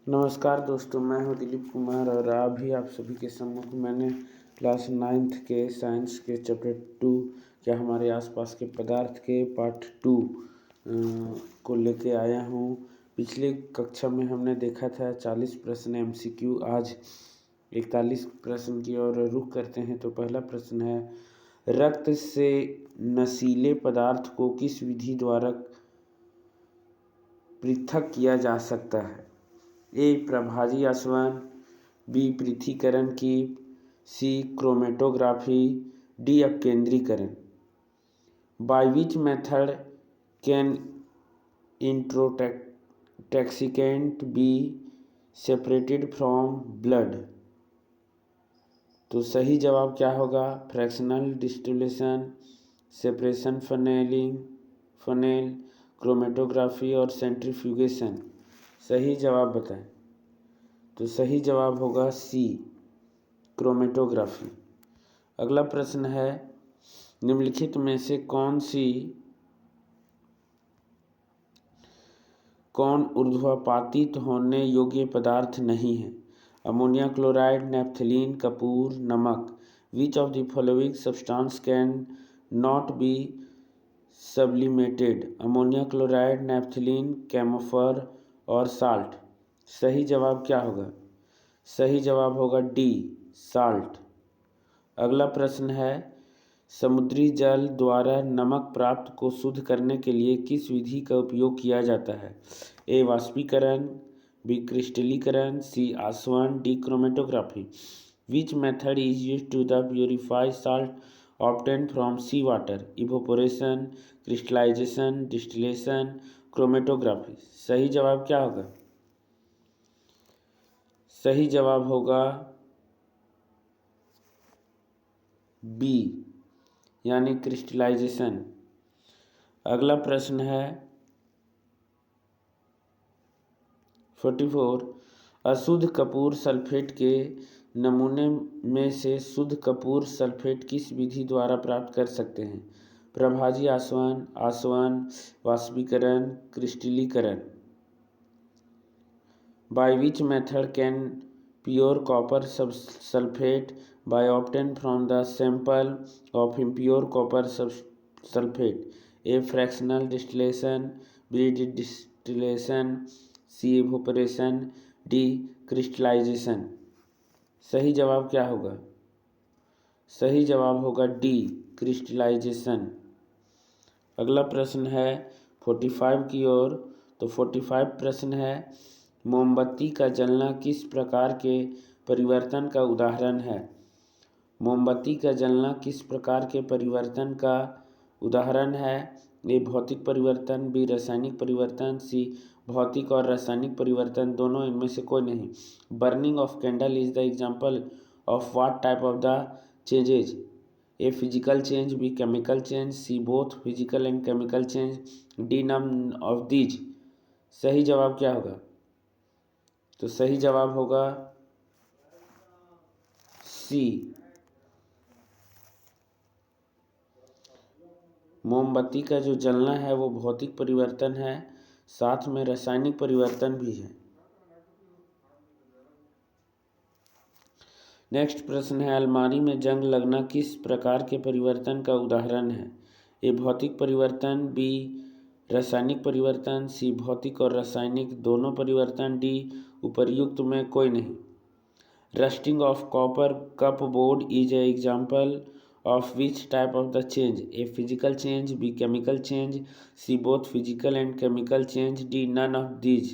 नमस्कार दोस्तों, मैं हूं दिलीप कुमार और अभी आप सभी के सम्मुख मैंने क्लास 9th के साइंस के चैप्टर 2 क्या हमारे आसपास के पदार्थ के पार्ट 2 को लेके आया हूं। पिछले कक्षा में हमने देखा था 40 प्रश्न MCQ। आज 41 प्रश्न की ओर रुख करते हैं। तो पहला प्रश्न है, रक्त से नशीले पदार्थ को किस विधि द्वारा पृथक किया जा सकता है? ए. प्रभाजी आसवन, बी. पृथक्करण की, सी. Chromatography, D. अपकेंद्रीकरण। By which method can intoxicant be separated from blood? तो सही जवाब क्या होगा? Fractional distillation, separation funnel, chromatography और सेंट्रीफ्यूगेशन। सही जवाब बताएं। तो सही जवाब होगा सी, क्रोमेटोग्राफी। अगला प्रश्न है, निम्नलिखित में से कौन ऊर्ध्वपातित होने योग्य पदार्थ नहीं है? अमोनिया क्लोराइड, नैप्थलीन, कपूर, नमक। Which of the following substance can not be sublimated? Ammonia chloride, naphthalene, camphor और साल्ट। सही जवाब क्या होगा? सही जवाब होगा डी, साल्ट। अगला प्रश्न है, समुद्री जल द्वारा नमक प्राप्त को शुद्ध करने के लिए किस विधि का उपयोग किया जाता है? ए. वाष्पीकरण, बी. क्रिस्टलीकरण, सी. आसवन, D. Chromatography. Which method is used to the purify salt obtain from sea water? Evaporation, crystallisation, distillation, chromatography. सही जवाब क्या होगा? सही जवाब होगा बी, यानी क्रिस्टलाइजेशन। अगला प्रश्न है 44, अशुद्ध कपूर सल्फेट के नमूने में से शुद्ध कपूर सल्फेट किस विधि द्वारा प्राप्त कर सकते हैं? प्रभाजी आसवन, वाष्पीकरण, क्रिस्टलीकरण। Bye which method can pure copper sulphate by obtained from the sample of impure copper sulfate? A. fractional distillation, B. distillation, C. evaporation, D. crystallization। सही जवाब क्या होगा? सही जवाब होगा डी, क्रिस्टलाइजेशन। अगला प्रश्न है 45 की ओर। तो 45 प्रश्न है, मोमबत्ती का जलना किस प्रकार के परिवर्तन का उदाहरण है? मोमबत्ती का जलना किस प्रकार के परिवर्तन का उदाहरण है? ए. भौतिक परिवर्तन, बी. रासायनिक परिवर्तन, सी. भौतिक और रासायनिक परिवर्तन दोनों, इनमें से कोई नहीं। Burning of candle is the example of what type of the changes? A. Physical change, B. Chemical change, C. Both physical and chemical change, D. None of these. सही जवाब क्या होगा? तो सही जवाब होगा सी, मोमबत्ती का जो जलना है वो भौतिक परिवर्तन है, साथ में रासायनिक परिवर्तन भी है। नेक्स्ट प्रश्न है, अलमारी में जंग लगना किस प्रकार के परिवर्तन का उदाहरण है? ए. भौतिक परिवर्तन, बी. रासायनिक परिवर्तन, सी. भौतिक और रासायनिक दोनों परिवर्तन, डी. उपर्युक्त में कोई नहीं। Rusting of copper cup board is a example of which type of the change? A. physical change, B. chemical change, C. both physical and chemical change, D. none of these।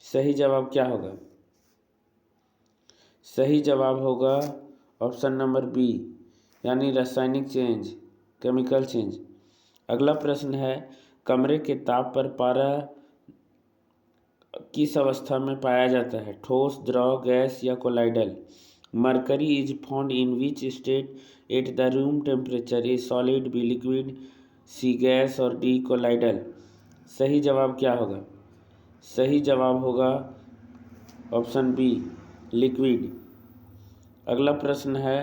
सही जवाब क्या होगा? सही जवाब होगा ऑप्शन नंबर बी, यानी रासायनिक change, chemical change. अगला प्रश्न है, कमरे के ताप पर पारा किस अवस्था में पाया जाता है? ठोस, द्रव, गैस या colloidal? Mercury is found in which state at the room temperature? A. solid, B. liquid, C. gas और D. colloidal। सही जवाब क्या होगा? सही जवाब होगा ऑप्शन बी, लिक्विड। अगला प्रश्न है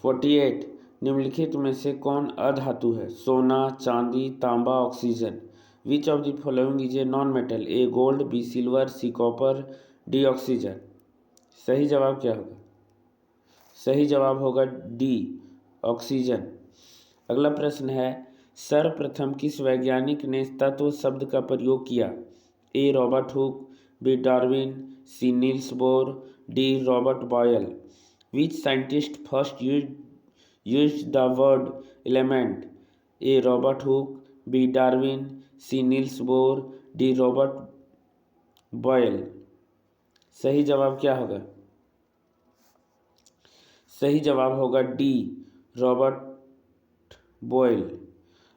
48, निम्नलिखित में से कौन अधातु है? सोना, चांदी, तांबा, oxygen. Which of the following is a non metal? A gold, B silver, C copper, D oxygen. सही जवाब क्या होगा? सही जवाब होगा डी ऑक्सीजन। अगला प्रश्न है, सर्वप्रथम किस वैज्ञानिक ने तत्व शब्द का प्रयोग किया? A Robert Hooke, B Darwin, C Niels Bohr, D Robert Boyle. Which scientist first used the word element? A Robert Hooke, B Darwin, C Niels Bohr, D Robert Boyle. सही जवाब क्या होगा? सही जवाब होगा डी रॉबर्ट बॉयल।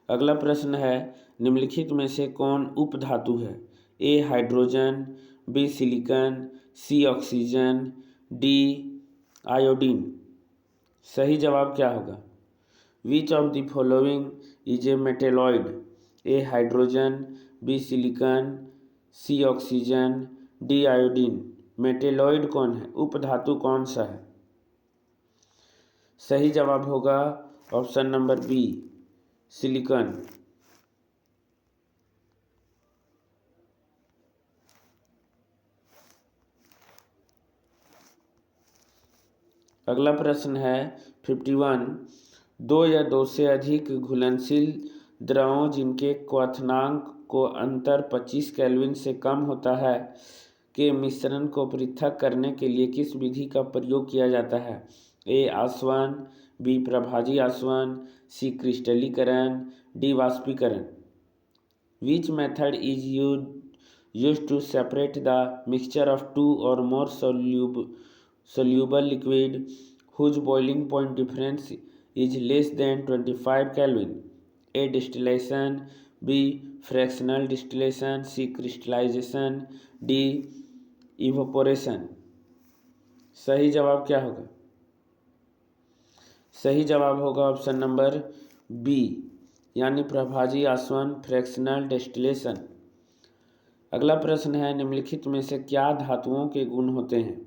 अगला प्रश्न है, निम्नलिखित में से कौन उपधातु है? A hydrogen, B silicon, C oxygen, D iodine. सही जवाब क्या होगा? Which of the following is a metalloid? A hydrogen, B silicon, C oxygen, D iodine. Metalloid कौन है? उपधातु कौन सा है? सही जवाब होगा ऑप्शन नंबर बी सिलिकॉन। अगला प्रश्न है 51। दो या दो से अधिक घुलनशील द्रवों जिनके क्वथनांक को अंतर 25 केल्विन से कम होता है के मिश्रण को पृथक करने के लिए किस विधि का प्रयोग किया जाता है? ए आसवन, बी प्रभाजी आसवन, सी क्रिस्टलीकरण, डी वाष्पीकरण। विच method is used to separate the mixture of two or more soluble liquid whose boiling point difference is less than 25 Kelvin? A distillation, B fractional distillation, C crystallization, D evaporation। सही जवाब क्या होगा? सही जवाब होगा option number B यानी प्रभाजी आसवन fractional distillation. अगला प्रश्न है, निम्नलिखित में से क्या धातुओं के गुण होते हैं?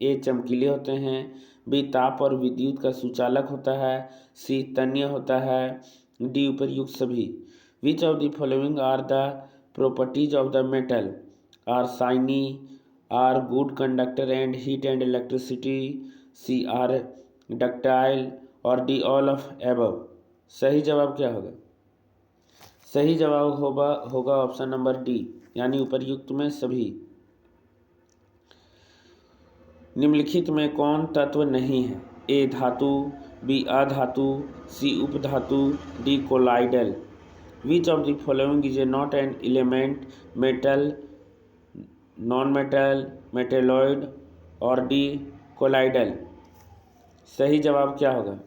ए चमकीले होते हैं, बी ताप और विद्युत का सुचालक होता है, सी तन्य होता है, डी उपर्युक्त सभी। Which of the following are the properties of the metal? Are shiny, are good conductor and heat and electricity, C are ductile और डी ऑल ऑफ एबव। सही जवाब क्या होगा? सही जवाब होगा ऑप्शन नंबर डी यानी उपर्युक्त में सभी। निम्नलिखित में कौन तत्व नहीं है? ए धातु, बी अधातु, सी उपधातु, D colloidal. Which of the following is a not an element? Metal, non metal, metalloid और डी कोलाइडल। सही जवाब क्या होगा?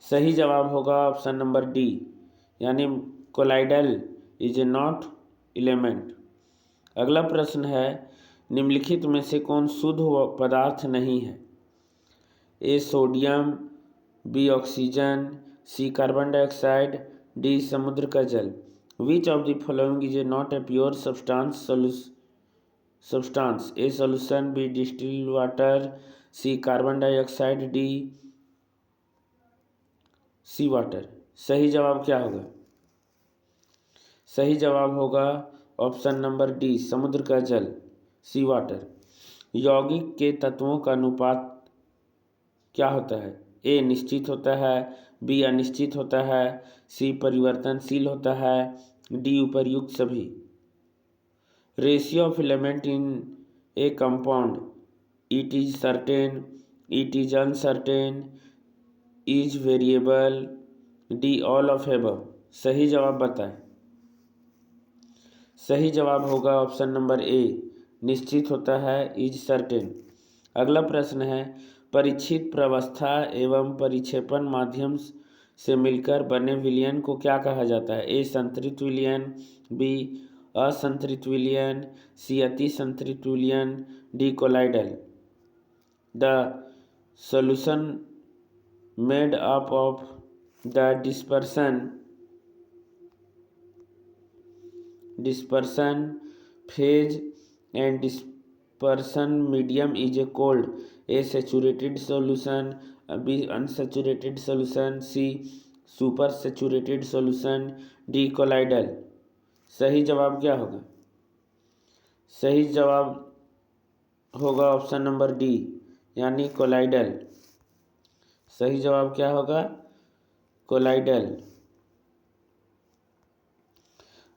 सही जवाब होगा ऑप्शन नंबर डी यानी colloidal is a not element. अगला प्रश्न है, निम्नलिखित में से कौन शुद्ध पदार्थ नहीं है? A sodium, B oxygen, C carbon dioxide, D समुद्र का जल। Which of the following is a not a pure substance? A solution, B distilled water, C carbon dioxide, D sea water. सही जवाब क्या होगा? सही जवाब होगा ऑप्शन नंबर डी समुद्र का जल, सी वाटर। यौगिक के तत्वों का अनुपात क्या होता है? ए निश्चित होता है, बी अनिश्चित होता है, सी परिवर्तनशील होता है, डी उपर्युक्त सभी। Ratio of element in A compound, it is certain, it is uncertain, is variable, D all of above. सही जवाब बताएं। सही जवाब होगा ऑप्शन नंबर ए निश्चित होता है, इज सर्टेन। अगला प्रश्न है, परीक्षित प्रवस्था एवं परिक्षेपण माध्यम से मिलकर बने विलयन को क्या कहा जाता है? ए संतृप्त विलयन, बी असंतृप्त विलयन, सी अति संतृप्त विलयन, D colloidal. The solution made up of the dispersion phase and dispersion medium is a cold, a saturated solution, B unsaturated solution, C super saturated solution, D colloidal. सही जवाब क्या होगा? सही जवाब होगा ऑप्शन नंबर डी यानी colloidal. सही जवाब क्या होगा? कोलाइडल।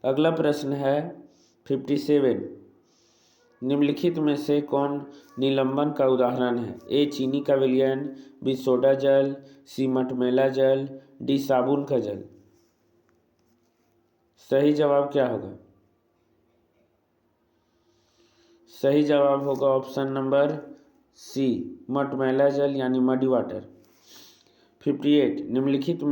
अगला प्रश्न है 57। निम्नलिखित में से कौन निलंबन का उदाहरण है? ए चीनी का विलयन, बी सोडा जल, सी मटमैला जल, डी साबुन का जल। सही जवाब क्या होगा? सही जवाब होगा ऑप्शन नंबर सी मटमैला जल यानी मडी वाटर। 58। निम्नलिखित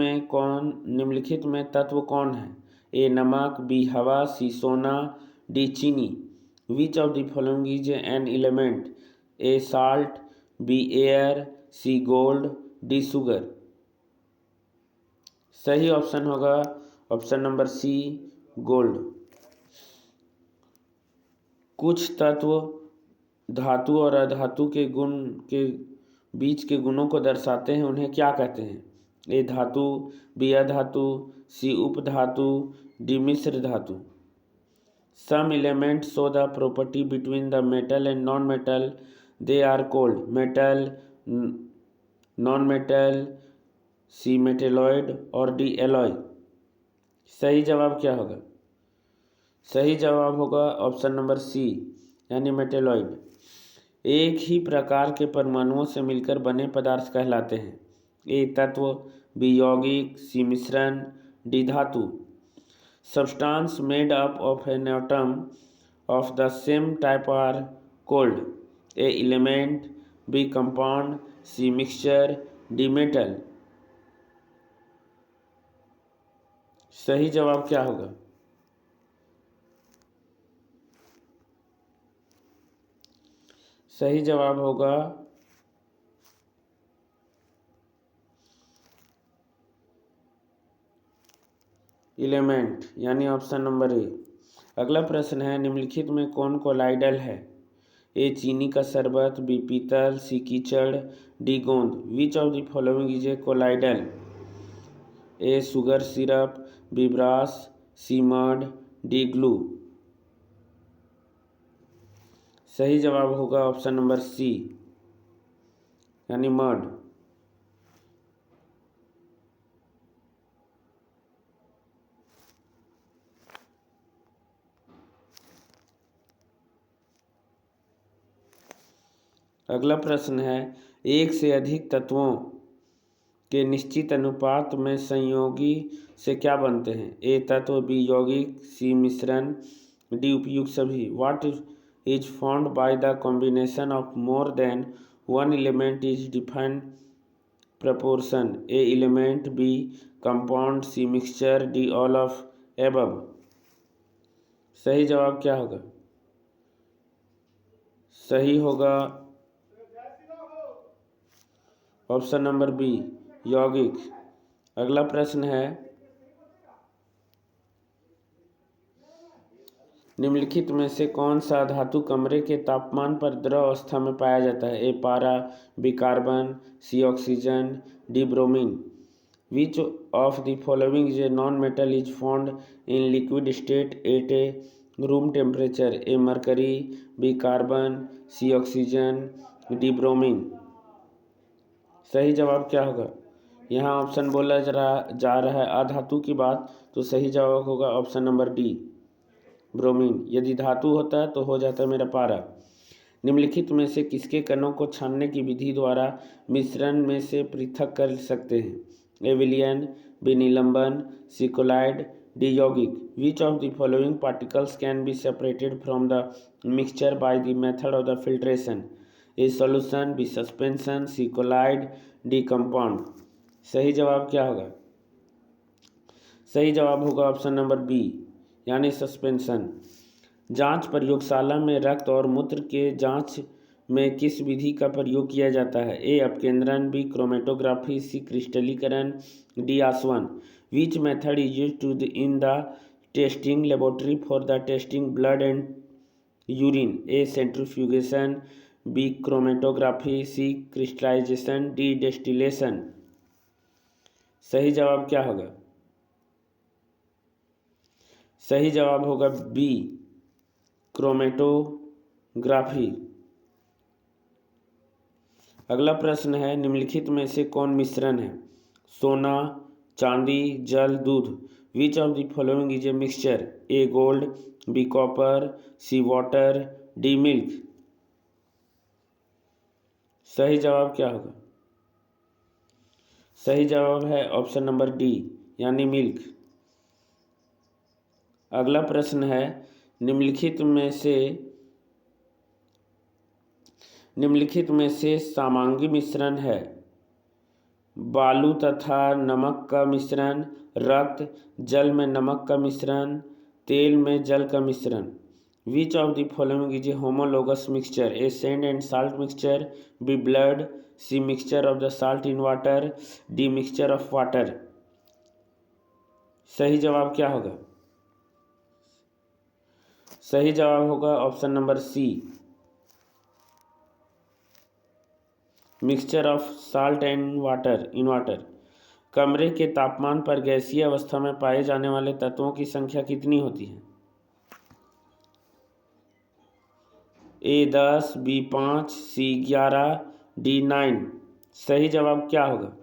में तत्व कौन है? ए नमक, बी हवा, सी सोना, डी चीनी। Which of the following is an element? A salt, B air, C gold, D sugar. सही ऑप्शन होगा ऑप्शन नंबर सी गोल्ड। कुछ तत्व धातु और अधातु के गुण के बीच के गुणों को दर्शाते हैं, उन्हें क्या कहते हैं? ए धातु, बी अधातु, सी उपधातु, डी मिश्र धातु। Some element show the property between the metal and non metal, they are called metal, non metal, C metalloid और डी एलॉय। सही जवाब क्या होगा? सही जवाब होगा ऑप्शन नंबर सी यानी मेटेलॉइड। एक ही प्रकार के परमाणुओं से मिलकर बने पदार्थ कहलाते हैं। ए तत्व, बी यौगिक, सी मिश्रण, डी धातु। Substance made up of an atom of the same type are called. A element, B compound, C mixture, D metal. सही जवाब क्या होगा? सही जवाब होगा एलिमेंट यानी ऑप्शन नंबर ए। अगला प्रश्न है निम्नलिखित में कौन कोलाइडल है? ए चीनी का शरबत, बी पीतल, सी कीचड़, डी गोंद। Which of the following is a colloidal? A sugar syrup, B brass, C mud, D glue. सही जवाब होगा ऑप्शन नंबर सी यानी मड। अगला प्रश्न है एक से अधिक तत्वों के निश्चित अनुपात में संयोगी से क्या बनते हैं? ए तत्व, बी यौगिक, सी मिश्रण, डी उपयुक्त सभी। What is found by the combination of more than one element is defined proportion. A element, B compound, C mixture, D all of above. सही जवाब क्या होगा? सही होगा ऑप्शन नंबर बी यौगिक। अगला प्रश्न है निम्नलिखित में से कौन सा धातु कमरे के तापमान पर द्रव अवस्था में पाया जाता है? ए पारा, B carbon, C oxygen, D bromine. Which of the following is a non metal is found in liquid state at a room temperature? A mercury, B carbon, C oxygen, D bromine. सही जवाब क्या होगा? यहाँ option बोला जा रहा है अधातु की बात, तो सही जवाब होगा ऑप्शन नंबर डी ब्रोमीन। यदि धातु होता है तो हो जाता है मेरा पारा। निम्नलिखित में से किसके कणों को छानने की विधि द्वारा मिश्रण में से पृथक कर सकते हैं? ए विलयन, बी निलंबन, सी कोलाइड, डी यौगिक। Which of the following particles can be separated from the mixture by the method of the filtration? A solution, B suspension, C colloid, D compound. सही जवाब क्या होगा? सही जवाब होगा ऑप्शन नंबर बी यानी सस्पेंशन। जांच प्रयोगशाला में रक्त और मूत्र के जांच में किस विधि का प्रयोग किया जाता है? ए अपकेंद्रण, बी क्रोमेटोग्राफी, सी क्रिस्टलीकरण, डी आसवन। Which method is used to in the testing laboratory for the testing blood and urine? A centrifugation, B chromatography, C crystallisation, D distillation. सही जवाब क्या होगा? सही जवाब होगा बी क्रोमेटोग्राफी। अगला प्रश्न है, निम्नलिखित में से कौन मिश्रण है? सोना, चांदी, जल, दूध। Which of the following is a mixture? A gold, B copper, C water, D milk. सही जवाब क्या होगा? सही जवाब है ऑप्शन नंबर डी यानी मिल्क। अगला प्रश्न है, निम्नलिखित में से समांगी मिश्रण है? बालू तथा नमक का मिश्रण, रक्त, जल में नमक का मिश्रण, तेल में जल का मिश्रण। Which of the following is a homologous mixture? A sand and salt mixture, B blood, C mixture of the salt in water, D mixture of water. सही जवाब क्या होगा? सही जवाब होगा option number C mixture of salt and water in water. कमरे के तापमान पर गैसीय अवस्था में पाए जाने वाले तत्वों की संख्या कितनी होती है? ए 10, बी 5, सी 11, डी 9। सही जवाब क्या होगा?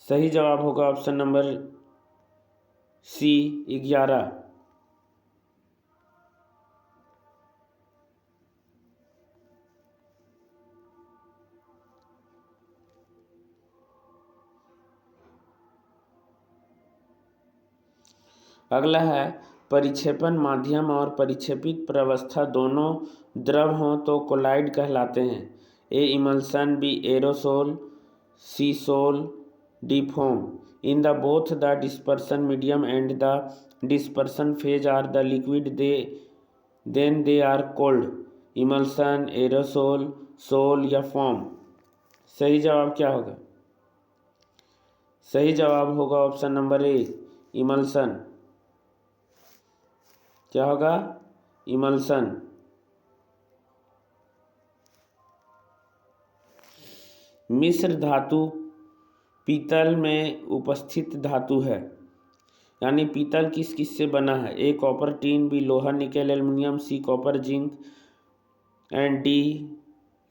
सही जवाब होगा ऑप्शन नंबर सी 11। अगला है, परिक्षेपण माध्यम और परिक्षेपित प्रवस्था दोनों द्रव हों तो कोलाइड कहलाते हैं। A emulsion, B aerosol, C sol, D foam. In the both the dispersion medium and the dispersion phase are the liquid then they are called. Emulsion, aerosol, sol या फोम। सही जवाब क्या होगा? सही जवाब होगा ऑप्शन नंबर ए इमल्सन। क्या होगा? इमल्सन। मिश्र धातु पीतल में उपस्थित धातु है, यानी पीतल किस किस से बना है? ए कॉपर, टीन, बी लोहा, nickel, aluminium, C copper, zinc and D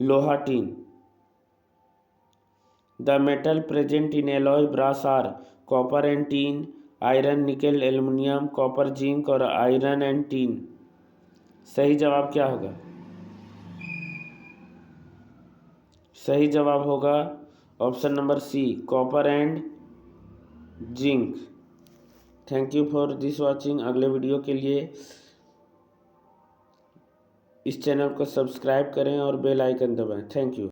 लोहा, tin. The metal present in alloy brass are copper and tin, iron, nickel, aluminium, copper, zinc और आयरन एंड टीन। सही जवाब क्या होगा? सही जवाब होगा option number C copper and zinc. Thank you for this watching. अगले वीडियो के लिए इस चैनल को सब्सक्राइब करें और बेल आइकन दबाएं। Thank you.